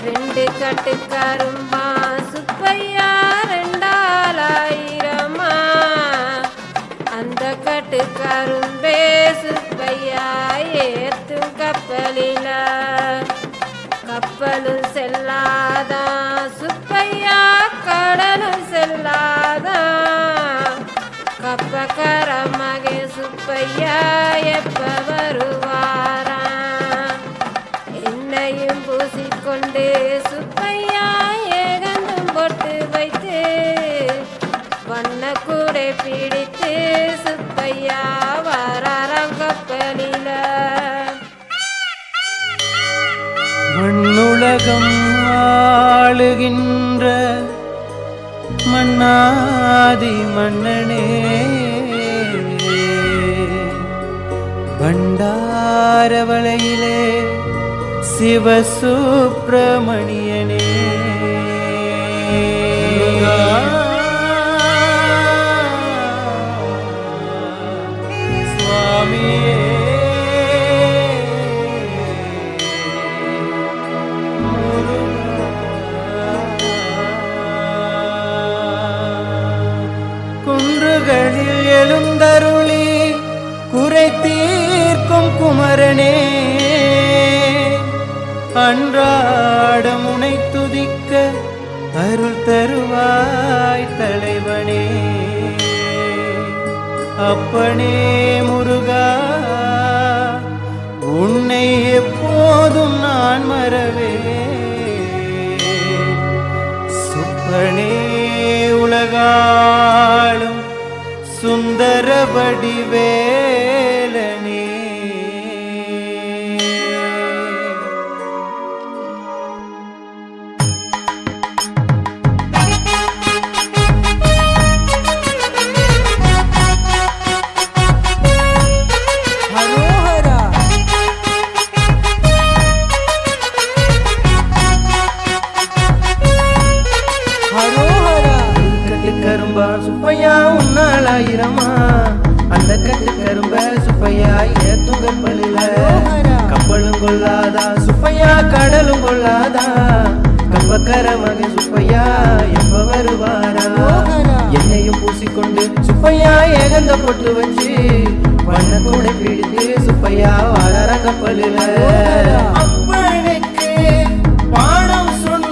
ரெண்டு கட்டு கரும்பா சுப்பையா ரெண்டாலாயிரமா அந்த கட்டு கரும்பே சுப்பையா ஏத்தும் கப்பலில கப்பலும் செல்லாதான் சுப்பையா கடலும் செல்லாதான் கப்பக்கர மகே சுப்பையா எப்ப வருவாராம் என்னையும் பூசிக்கொண்டு சுப்பையா ஏகந்தும் பொட்டு வைத்து வண்ண கூடை பிடித்து சுப்பையா வராராம் கப்பலில மண்ணுலகம் ஆளுகின்ற மன்னாதி மன்னனே பண்டாரவளையிலே சிவசுப்பிரமணியனே சுவாமியே குன்றுகளில் எழுந்தருளி குறை தீர்க்கும் குமரனே அன்றாடம் உனை துதிக்க அருள் தருவாய் தலைவனே அப்பனே முருகா உன்னை எப்போதும் நான் மறவே சுப்பனே உலகாளும் சுந்தர வடிவேலனே கரும்பா சுப்பையா உன்னாலாயிரமா அந்த கட்டு கரும்ப சுப்பையா ஏத்தும் கப்பலில கப்பலும் கொள்ளாதா சுப்பையா கடலும் கொள்ளாதா கப்பக்கர மகன் சுப்பையா எப்ப வருவாரா என்னையும் பூசிக்கொண்டு சுப்பையா ஏகந்த பொட்டு வச்சு வண்ண கூட பிடித்து சுப்பையா வாராரா கப்பலில அப்பனுக்கு பாடம் சொன்ன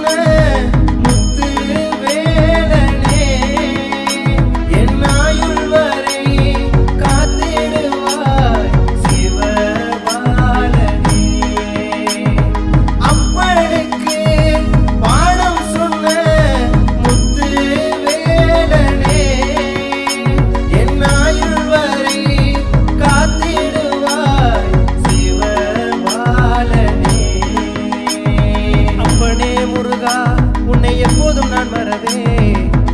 உன்னை எப்போதும் நான் மறவே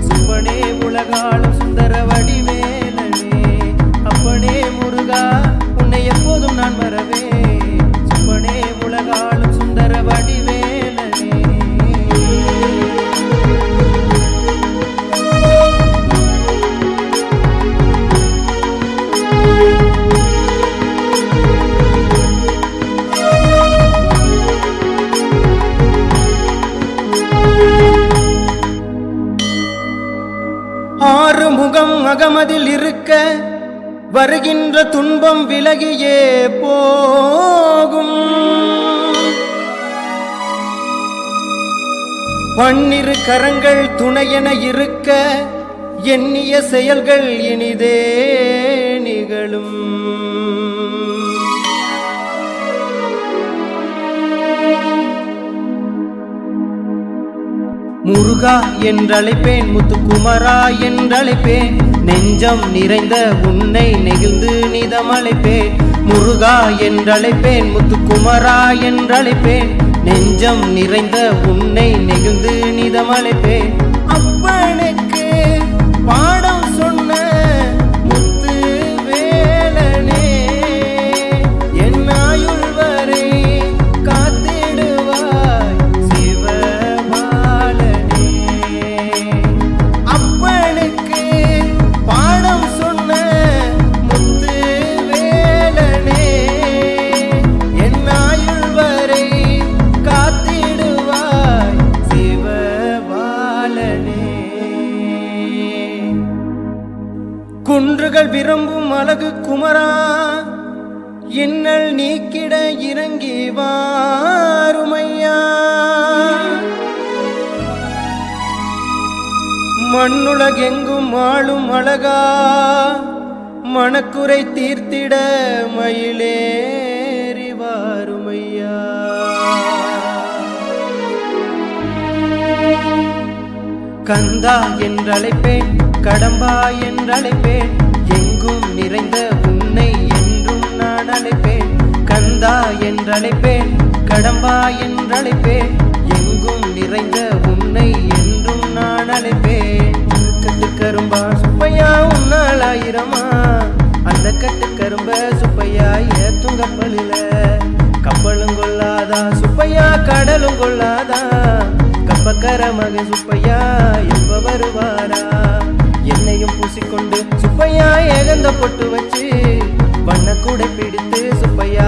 சுப்பனே உலகாளும் சுந்தர வடிவேலனே அப்பனே முருகா உன்னை எப்போதும் நான் மறவே சுப்பனே உலகாளும் சுந்தர வடிவேலனே ஆறுமுகம் அகமதில் இருக்க வருகின்ற துன்பம் விலகியே போகும் பன்னிரு கரங்கள் துணையென இருக்க எண்ணிய செயல்கள் இனிதே நிகழும் முருகா என்றழைப்பேன் முத்துக்குமரா என்றழைப்பேன் நெஞ்சம் நிறைந்த உன்னை நெகிழ்ந்து நிதமழைப்பேன் முருகா என்றழைப்பேன் முத்துக்குமரா என்றழைப்பேன் நெஞ்சம் நிறைந்த உன்னை நெகிழ்ந்து நிதமழைப்பேன் அப்பனுக்கு பாடம் சொன்ன முத்து வேலனே என் ஆயுள் வரை காத்திடுவாய் சிவபாலனே அப்பனுக்கு பாடம் சொன்ன முத்து வேலனே என் ஆயுள் வரை காத்திடுவாய் நிரம்பும் அழகு குமரா இன்னல் நீக்கிட இறங்கி வாருமையா மண்ணுலகெங்கும் ஆளும் அழகா மனக்குறை தீர்த்திட மயிலேறி வாருமையா கந்தா என்றழைப்பேன் கடம்பா என்றழைப்பேன் எங்கும் நிறைந்த உன்னை என்றும் நான் அழைப்பேன் கந்தா என்றழைப்பேன் கடம்பா என்றழைப்பேன் எங்கும் நிறைந்த உன்னை என்றும் நான் அழைப்பேன் கட்டுக்கரும்பா சுப்பையா உன்னால் ஆயிரமா அந்த கட்டுக்கரும்ப சுப்பையா ஏத்துங்க பழில கப்பலும் கொள்ளாதா சுப்பையா கடலும் கொள்ளாதா கப்பக்கர மகன் சுப்பையா எப்ப வருவாரா என்னையும் பூசிக்கொண்டு சுப்பையா ஏகந்த பொட்டு வச்சு வண்ண கூடை பிடித்து சுப்பையா